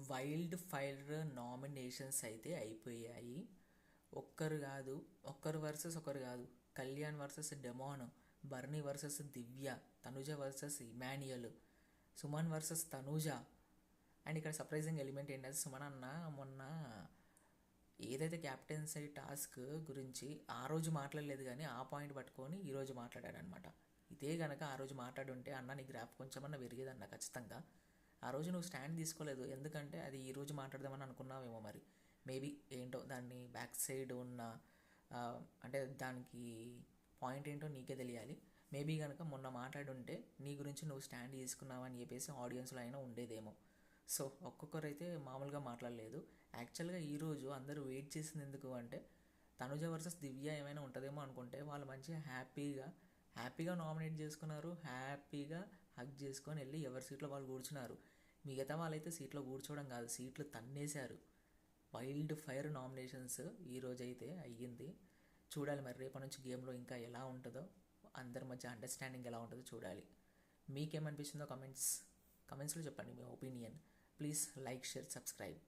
Wild fire nominations అయితే అయిపోయాయి. ఒక్కరు కాదు, ఒక్కరు వర్సెస్ ఒకరు కాదు. Kalyan versus Demon, Bharani versus Divya, Tanuja versus Emmanuel, Suman versus Tanuja. And ఇక్కడ సర్ప్రైజింగ్ ఎలిమెంట్ ఏంటంటే సుమన్ అన్న మొన్న ఏదైతే క్యాప్టెన్సీ టాస్క్ గురించి ఆ రోజు మాట్లాడలేదు, కానీ ఆ పాయింట్ పట్టుకొని ఈరోజు మాట్లాడాడు అనమాట. ఇదే కనుక ఆ రోజు మాట్లాడుంటే అన్న నీ గ్రాఫ్ కొంచెమన్నా పెరిగేదన్న ఖచ్చితంగా. ఆ రోజు నువ్వు స్టాండ్ తీసుకోలేదు, ఎందుకంటే అది ఈరోజు మాట్లాడదామని అనుకున్నావేమో. మరి మేబీ ఏంటో దాన్ని బ్యాక్ సైడ్ ఉన్న అంటే దానికి పాయింట్ ఏంటో నీకే తెలియాలి. మేబీ కనుక మొన్న మాట్లాడుంటే నీ గురించి నువ్వు స్టాండ్ తీసుకున్నావని చెప్పేసి ఆడియన్స్లో అయినా ఉండేదేమో. సో ఒక్కొక్కరైతే మామూలుగా మాట్లాడలేదు. యాక్చువల్గా ఈరోజు అందరూ వెయిట్ చేసింది ఎందుకు అంటే తనుజ వర్సెస్ దివ్య ఏమైనా ఉంటుందేమో అనుకుంటే వాళ్ళు మంచిగా హ్యాపీగా నామినేట్ చేసుకున్నారు. హ్యాపీగా హగ్ చేసుకొని వెళ్ళి ఎవరి సీట్లో వాళ్ళు కూర్చున్నారు. మిగతా వాళ్ళైతే సీట్లో కూర్చోవడం కాదు, సీట్లు తన్నేశారు. వైల్డ్ ఫైర్ నామినేషన్స్ ఈరోజైతే అయ్యింది. చూడాలి మరి రేపటి నుంచి గేమ్లో ఇంకా ఎలా ఉంటుందో, అందరి మధ్య అండర్స్టాండింగ్ ఎలా ఉంటుందో చూడాలి. మీకేమనిపిస్తుందో కమెంట్స్లో చెప్పండి మీ opinion. Please like, share, subscribe.